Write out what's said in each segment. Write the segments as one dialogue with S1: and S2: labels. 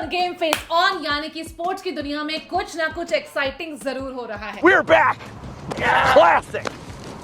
S1: Game face on, यानी कि sports की दुनिया में कुछ ना कुछ एक्साइटिंग जरूर हो रहा है।
S2: We're back! Classic!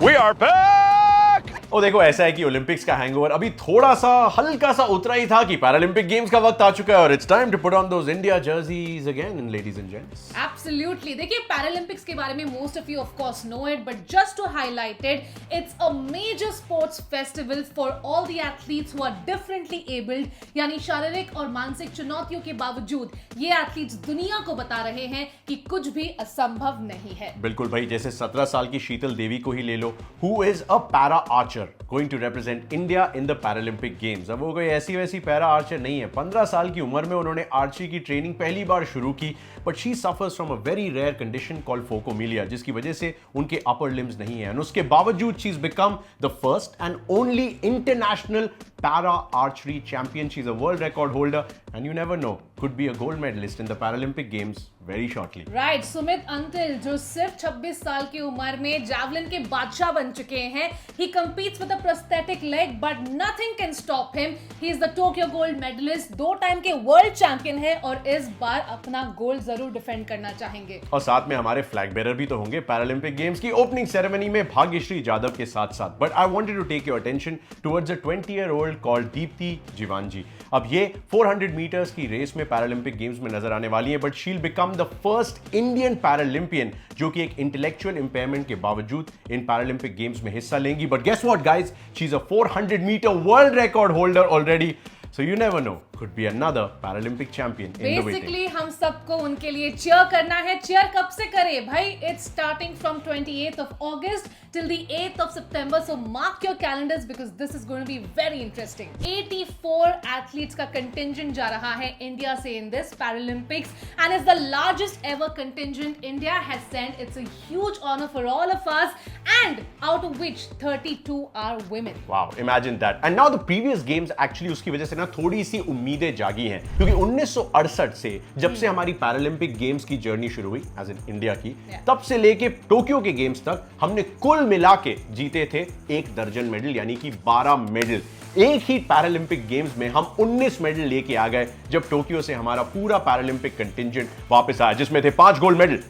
S2: We are back! ओ देखो, ऐसा है कि ओलंपिक्स का हैंगओवर अभी थोड़ा सा हल्का सा उतरा ही था कि पैरालंपिक गेम्स का वक्त आ चुका है और it's time to put on those India jerseys again, ladies and gents.
S1: Absolutely. देखिए, पैरालंपिक्स के बारे में most of you of course know it, but just to highlight it, it's a major sports festival for all the athletes who are differently abled, यानी शारीरिक और मानसिक चुनौतियों के बावजूद ये एथलीट्स दुनिया को बता रहे हैं कि कुछ भी असंभव नहीं है।
S2: बिल्कुल भाई, जैसे 17 साल की शीतल देवी को ही ले लो, who is a para archer going to represent India in the Paralympic games. अब वो कोई ऐसी वैसी पैरा आर्चर नहीं है। 15 साल की उम्र में उन्होंने आर्चरी की ट्रेनिंग पहली बार शुरू की, but she suffers from a very rare condition called phocomelia, जिसकी वजह से उनके अपर लिम्स नहीं है। उसके बावजूद she is become the first and only international para archery champion. She is a world record holder and you never know, could be a gold medalist in the Paralympic Games very shortly.
S1: Right, Sumit Antil जो सिर्फ 26 साल की उम्र में javelin के बादशाह बन चुके हैं। He competes with a prosthetic leg, but nothing can stop him. He is the Tokyo gold medalist, 2 time के वर्ल्ड चैंपियन है और इस बार अपना गोल्ड जरूर डिफेंड करना चाहेंगे।
S2: और साथ में हमारे फ्लैग बेरर भी तो होंगे पैरालंपिक गेम्स की ओपनिंग सेरेमनी में, भाग्यश्री जाधव के साथ साथ। But I wanted to take your attention towards a 20-year-old called Deepthi Jeevanji. अब ये 400 मीटर्स की रेस में पैरालंपिक गेम्स में नजर आने वाली है, but she will become the first Indian Paralympian जो कि एक इंटेलेक्चुअल इंपेयरमेंट के बावजूद इन पैरालंपिक गेम्स में हिस्सा लेंगी। But guess what guys, she is a 400 metre world record holder already, so you never know, could be another Paralympic champion in the waiting.
S1: Basically हम सबको उनके लिए cheer करना है। cheer कब से करें भाई? It's starting from 28th of August till the 8th of September, so mark your calendars because this is going to be very interesting. 84 athletes का contingent जा रहा है इंडिया से in this Paralympics and it's the largest ever contingent India has sent. It's a huge honor for all of us and out of which 32 are women.
S2: Wow, imagine that. And now the previous games actually उसकी वजह से थोड़ी सी उम्मीदें जागी हैं, क्योंकि 1968 से जब से हमारी पैरालंपिक गेम्स की जर्नी शुरू हुई एज इन इंडिया की, तब से लेके टोक्यो के गेम्स तक हमने कुल मिला के जीते थे 1 दर्जन मेडल, यानी कि 12 मेडल। एक ही पैरालंपिक गेम्स में हम 19 मेडल लेके आ गए जब टोक्यो से हमारा पूरा पैरालंपिक कंटिंजेंट वापस आया, जिसमें थे 5 गोल्ड मेडल,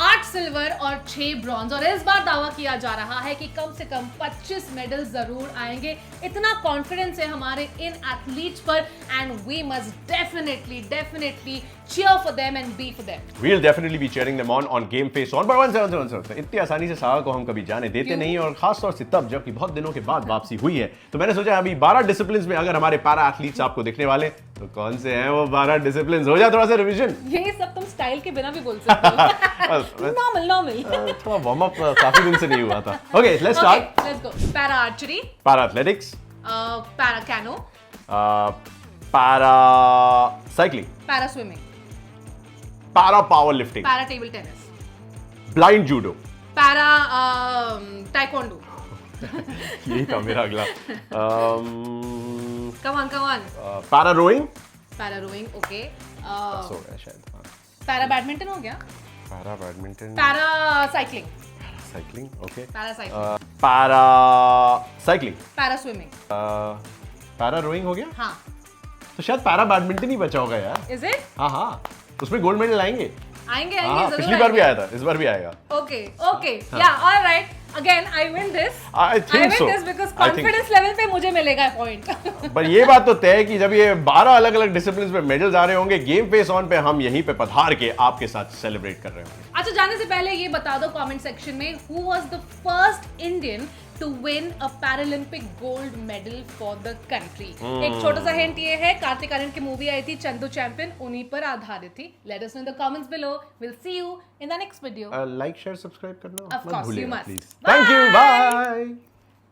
S1: 8 सिल्वर और 6 ब्रॉन्ज। और इस बार दावा किया जा रहा है कि कम से कम 25 मेडल जरूर आएंगे। इतना कॉन्फिडेंस है हमारे इन एथलीट्स पर and we must definitely cheer for them and be for them.
S2: We'll definitely be cheering them on game face on. But one second, इतनी आसानी से सागा को हम कभी जाने देते नहीं, और खास तौर से तब जबकि बहुत दिनों के बाद वापसी हुई है। तो मैंने सोचा अभी 12 डिसिप्लिन्स में अगर हमारे पैरा एथलीट्स आपको दिखने वाले, तो कौन से हैं वो 12 डिसिप्लिन्स? हो जाए थोड़ा सा रिवीजन।
S1: ये सब तुम स्टाइल के बिना भी बोल सकते हो। नॉर्मल
S2: थोड़ा वार्म अप काफी दिन से नहीं हुआ था। Okay, let's start.
S1: Let's go. Para archery,
S2: para athletics,
S1: para canoe,
S2: para cycling,
S1: para swimming,
S2: para power lifting,
S1: para table tennis,
S2: blind judo,
S1: para taekwondo.
S2: यही था मेरा अगला।
S1: Come on.
S2: Para rowing,
S1: para rowing, okay.
S2: हो गया शायद।
S1: Para badminton हो गया।
S2: Para badminton,
S1: para cycling,
S2: cycling, okay.
S1: Para cycling,
S2: para cycling,
S1: para swimming,
S2: para rowing हो गया।
S1: हाँ,
S2: तो शायद पैरा बैडमिंटन ही बचा होगा यार।
S1: Is it?
S2: हाँ, उसमें गोल्ड मेडल आएंगे।
S1: आएंगे
S2: हाँ, पिछली बार भी आया था, इस बार भी आएगा।
S1: ओके, या alright. Again, I win this.
S2: I think so.
S1: Because confidence level पे मुझे मिलेगा पॉइंट।
S2: पर ये बात तो तय है कि जब ये 12 अलग अलग डिसिप्लिन्स में मेडल्स आ रहे होंगे, गेम फेस ऑन पे हम यहीं पे पधार के आपके साथ सेलिब्रेट कर रहे होंगे।
S1: अच्छा, जाने से पहले ये बता दो कमेंट सेक्शन में, who was the first Indian to win a Paralympic gold medal for the country? एक छोटा सा हिंट ये है, कार्तिक आर्यन की मूवी आई थी चंदू चैंपियन, उन्हीं पर आधारित थी। Let us know in the comments below. We'll see you in the next video.
S2: Like, share, subscribe करना
S1: Of course, you must.
S2: please. Thank you. Bye.